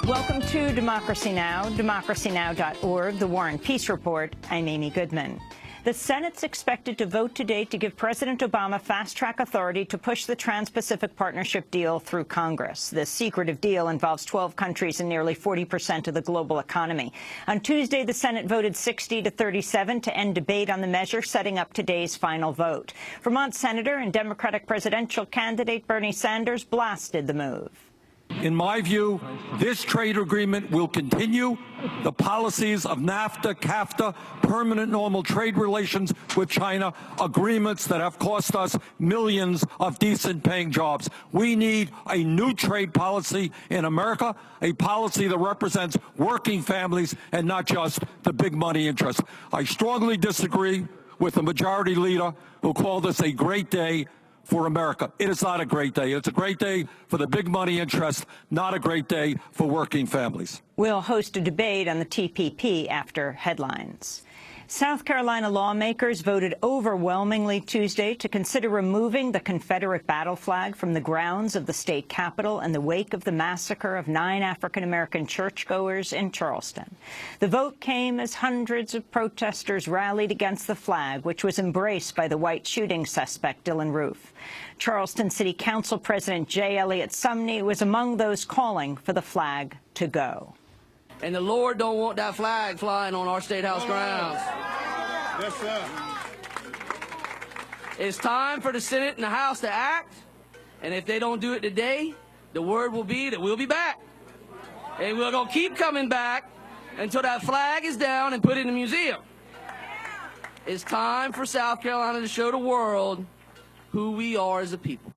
Welcome to Democracy Now!, democracynow.org, The War and Peace Report. I'm Amy Goodman. The Senate's expected to vote today to give President Obama fast-track authority to push the Trans-Pacific Partnership deal through Congress. This secretive deal involves 12 countries and nearly 40% of the global economy. On Tuesday, the Senate voted 60-37 to end debate on the measure, setting up today's final vote. Vermont Senator and Democratic presidential candidate Bernie Sanders blasted the move. In my view, this trade agreement will continue the policies of NAFTA, CAFTA, permanent normal trade relations with China, agreements that have cost us millions of decent-paying jobs. We need a new trade policy in America, a policy that represents working families and not just the big money interests. I strongly disagree with the majority leader who called this a great day for America. It is not a great day. It's a great day for the big money interest, not a great day for working families. We'll host a debate on the TPP after headlines. South Carolina lawmakers voted overwhelmingly Tuesday to consider removing the Confederate battle flag from the grounds of the state capitol in the wake of the massacre of 9 African-American churchgoers in Charleston. The vote came as hundreds of protesters rallied against the flag, which was embraced by the white shooting suspect, Dylan Roof. Charleston City Council President J. Elliott Sumney was among those calling for the flag to go. And the Lord don't want that flag flying on our State House grounds. Yes, sir. It's time for the Senate and the House to act. And if they don't do it today, the word will be that we'll be back. And we're going to keep coming back until that flag is down and put in the museum. It's time for South Carolina to show the world who we are as a people.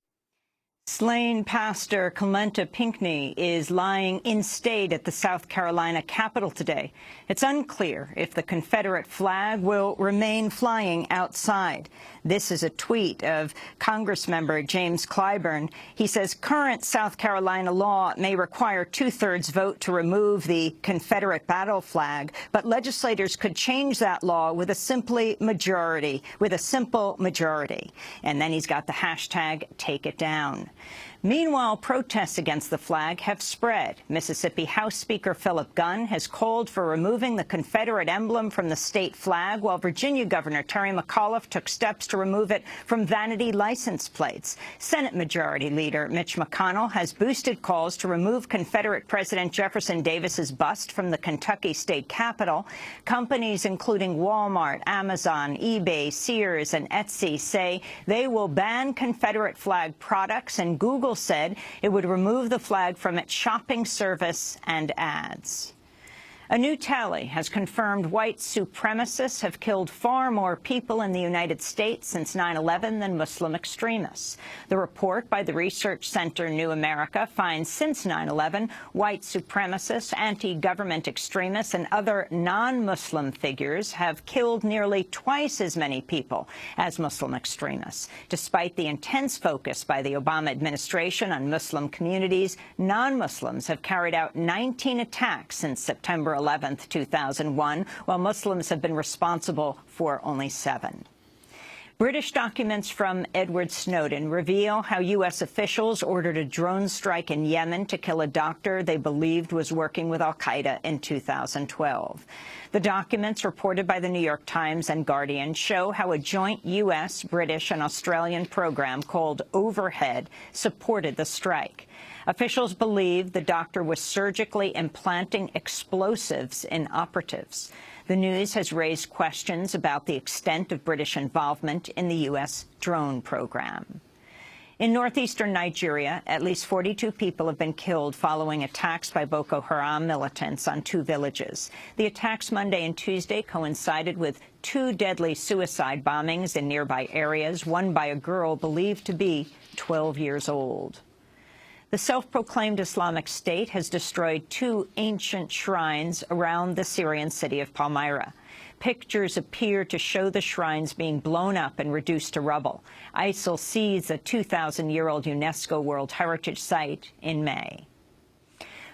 Slain pastor Clementa Pinckney is lying in state at the South Carolina Capitol today. It's unclear if the Confederate flag will remain flying outside. This is a tweet of Congressmember James Clyburn. He says current South Carolina law may require 2/3 vote to remove the Confederate battle flag, but legislators could change that law with a simple majority. And then he's got the hashtag Take It Down. Meanwhile, protests against the flag have spread. Mississippi House Speaker Philip Gunn has called for removing the Confederate emblem from the state flag, while Virginia Governor Terry McAuliffe took steps to remove it from vanity license plates. Senate Majority Leader Mitch McConnell has boosted calls to remove Confederate President Jefferson Davis's bust from the Kentucky state capitol. Companies including Walmart, Amazon, eBay, Sears, and Etsy say they will ban Confederate flag products, and Google said it would remove the flag from its shopping service and ads. A new tally has confirmed white supremacists have killed far more people in the United States since 9/11 than Muslim extremists. The report by the research center New America finds since 9/11, white supremacists, anti-government extremists, and other non-Muslim figures have killed nearly twice as many people as Muslim extremists. Despite the intense focus by the Obama administration on Muslim communities, non-Muslims have carried out 19 attacks since September 11th, 2001, while Muslims have been responsible for only 7. British documents from Edward Snowden reveal how U.S. officials ordered a drone strike in Yemen to kill a doctor they believed was working with al-Qaeda in 2012. The documents, reported by the New York Times and Guardian, show how a joint U.S., British, and Australian program called Overhead supported the strike. Officials believe the doctor was surgically implanting explosives in operatives. The news has raised questions about the extent of British involvement in the U.S. drone program. In northeastern Nigeria, at least 42 people have been killed following attacks by Boko Haram militants on 2 villages. The attacks Monday and Tuesday coincided with 2 deadly suicide bombings in nearby areas, one by a girl believed to be 12 years old. The self-proclaimed Islamic State has destroyed 2 ancient shrines around the Syrian city of Palmyra. Pictures appear to show the shrines being blown up and reduced to rubble. ISIL seized a 2,000-year-old UNESCO World Heritage Site in May.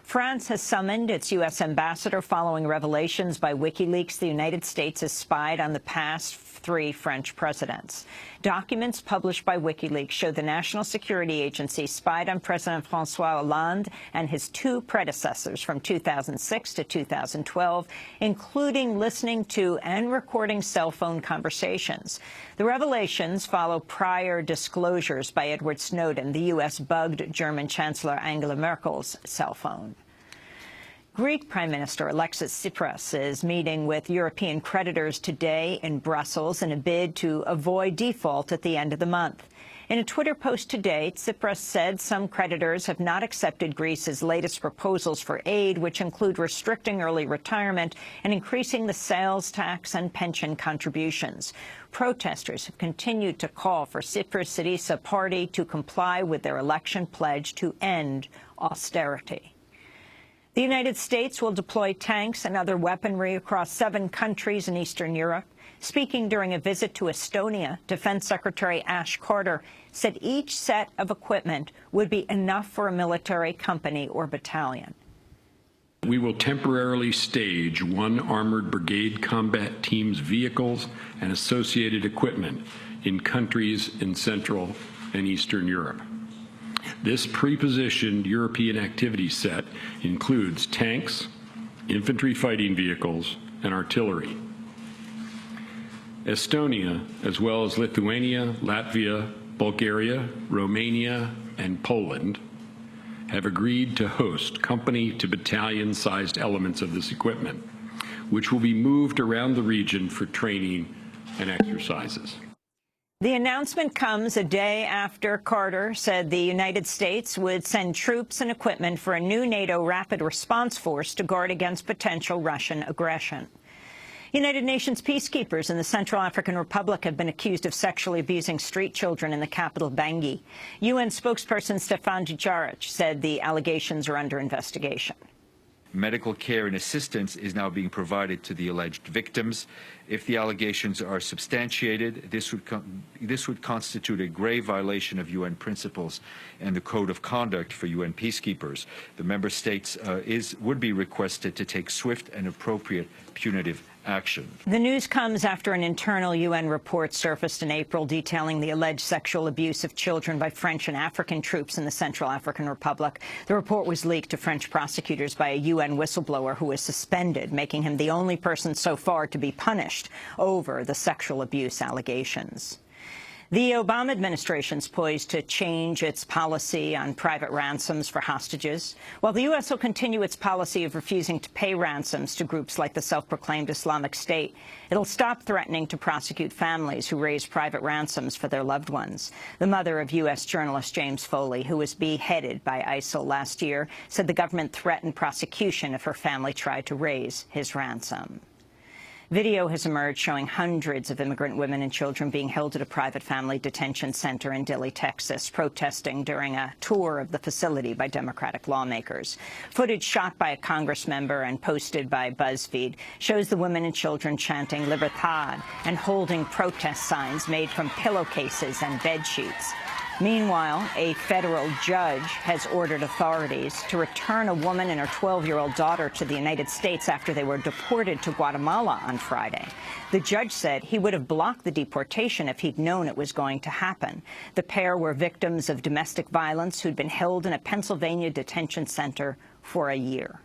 France has summoned its U.S. ambassador following revelations by WikiLeaks the United States has spied on the past 3 French presidents. Documents published by WikiLeaks show the National Security Agency spied on President François Hollande and his 2 predecessors from 2006 to 2012, including listening to and recording cell phone conversations. The revelations follow prior disclosures by Edward Snowden. The U.S. bugged German Chancellor Angela Merkel's cell phone. Greek Prime Minister Alexis Tsipras is meeting with European creditors today in Brussels in a bid to avoid default at the end of the month. In a Twitter post today, Tsipras said some creditors have not accepted Greece's latest proposals for aid, which include restricting early retirement and increasing the sales tax and pension contributions. Protesters have continued to call for Tsipras-Syriza party to comply with their election pledge to end austerity. The United States will deploy tanks and other weaponry across 7 countries in Eastern Europe. Speaking during a visit to Estonia, Defense Secretary Ash Carter said each set of equipment would be enough for a military company or battalion. We will temporarily stage 1 armored brigade combat team's vehicles and associated equipment in countries in Central and Eastern Europe. This pre-positioned European activity set includes tanks, infantry fighting vehicles, and artillery. Estonia, as well as Lithuania, Latvia, Bulgaria, Romania, and Poland, have agreed to host company-to-battalion-sized elements of this equipment, which will be moved around the region for training and exercises. The announcement comes a day after Carter said the United States would send troops and equipment for a new NATO rapid response force to guard against potential Russian aggression. United Nations peacekeepers in the Central African Republic have been accused of sexually abusing street children in the capital, Bangui. UN spokesperson Stefan Dujarric said the allegations are under investigation. Medical care and assistance is now being provided to the alleged victims. If the allegations are substantiated, this would constitute a grave violation of UN principles and the Code of Conduct for UN peacekeepers. The member states would be requested to take swift and appropriate punitive action. The news comes after an internal UN report surfaced in April detailing the alleged sexual abuse of children by French and African troops in the Central African Republic. The report was leaked to French prosecutors by a UN whistleblower who was suspended, making him the only person so far to be punished over the sexual abuse allegations. The Obama administration's poised to change its policy on private ransoms for hostages. While the U.S. will continue its policy of refusing to pay ransoms to groups like the self-proclaimed Islamic State, it'll stop threatening to prosecute families who raise private ransoms for their loved ones. The mother of U.S. journalist James Foley, who was beheaded by ISIL last year, said the government threatened prosecution if her family tried to raise his ransom. Video has emerged showing hundreds of immigrant women and children being held at a private family detention center in Dilley, Texas, protesting during a tour of the facility by Democratic lawmakers. Footage shot by a Congress member and posted by BuzzFeed shows the women and children chanting Libertad and holding protest signs made from pillowcases and bed sheets. Meanwhile, a federal judge has ordered authorities to return a woman and her 12-year-old daughter to the United States after they were deported to Guatemala on Friday. The judge said he would have blocked the deportation if he'd known it was going to happen. The pair were victims of domestic violence who'd been held in a Pennsylvania detention center for a year.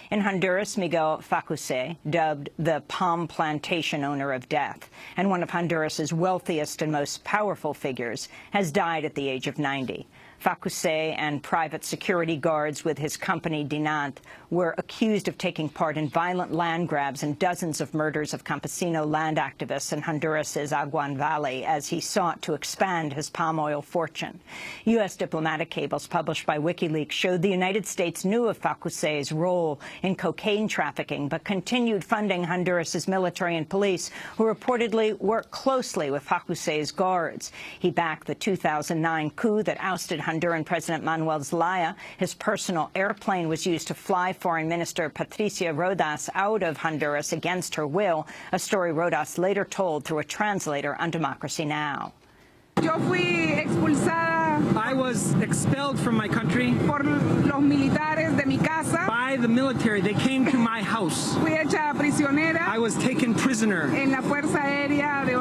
In Honduras, Miguel Facussé, dubbed the palm plantation owner of death and one of Honduras's wealthiest and most powerful figures, has died at the age of 90. Facussé and private security guards with his company Dinant were accused of taking part in violent land grabs and dozens of murders of campesino land activists in Honduras's Aguan Valley as he sought to expand his palm oil fortune. U.S. diplomatic cables published by WikiLeaks showed the United States knew of Facussé's role in cocaine trafficking, but continued funding Honduras's military and police, who reportedly worked closely with Facussé's guards. He backed the 2009 coup that ousted Honduran President Manuel Zelaya. His personal airplane was used to fly Foreign Minister Patricia Rodas out of Honduras against her will, a story Rodas later told through a translator on Democracy Now! Yo fui expulsada. I was expelled from my country. Por los militares de mi casa. By the military. They came to my house. Fui hecha prisionera. I was taken prisoner. En la Fuerza Aérea de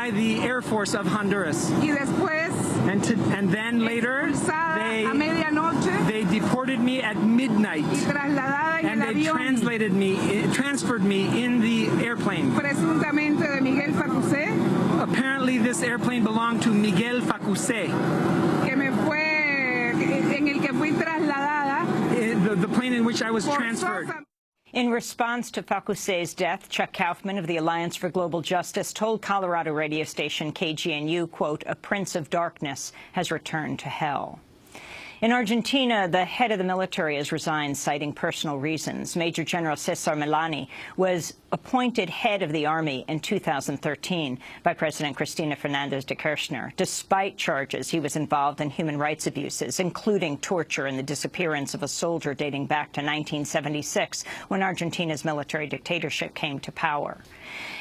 by the Air Force of Honduras. y después And then later, expulsada a medianoche they deported me at midnight. y trasladada en And el they avión transferred me in the airplane. presuntamente de Miguel Facussé, Apparently, this airplane belonged to Miguel Facussé, en el que fui trasladada the plane in which I was transferred. forzosamente. In response to Facussé's death, Chuck Kaufman of the Alliance for Global Justice told Colorado radio station KGNU, quote, "A prince of darkness has returned to hell." In Argentina, the head of the military has resigned, citing personal reasons. Major General Cesar Milani was appointed head of the army in 2013 by President Cristina Fernández de Kirchner, despite charges he was involved in human rights abuses, including torture and the disappearance of a soldier dating back to 1976, when Argentina's military dictatorship came to power.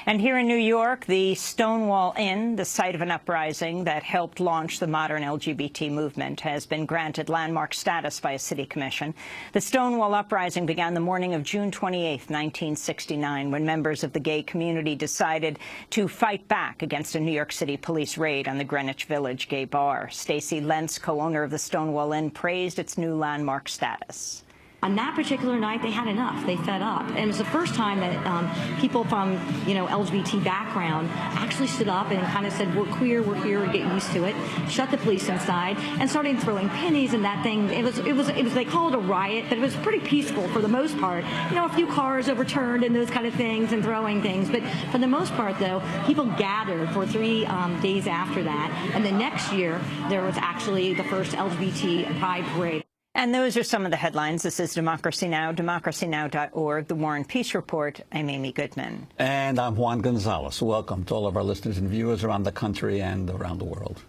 And here in New York, the Stonewall Inn, the site of an uprising that helped launch the modern LGBT movement, has been granted landmark status by a city commission. The Stonewall uprising began the morning of June 28, 1969, when members of the gay community decided to fight back against a New York City police raid on the Greenwich Village gay bar. Stacy Lentz, co-owner of the Stonewall Inn, praised its new landmark status. On that particular night, they had enough. They fed up. And it was the first time that people from, LGBT background actually stood up and kind of said, we're queer, we're here, we get used to it, shut the police inside, and started throwing pennies and that thing. It was they call it a riot, but it was pretty peaceful for the most part. A few cars overturned and those kind of things and throwing things. But for the most part, though, people gathered for 3 days after that. And the next year, there was actually the first LGBT Pride Parade. And those are some of the headlines. This is Democracy Now!, democracynow.org, The War and Peace Report. I'm Amy Goodman. And I'm Juan Gonzalez. Welcome to all of our listeners and viewers around the country and around the world.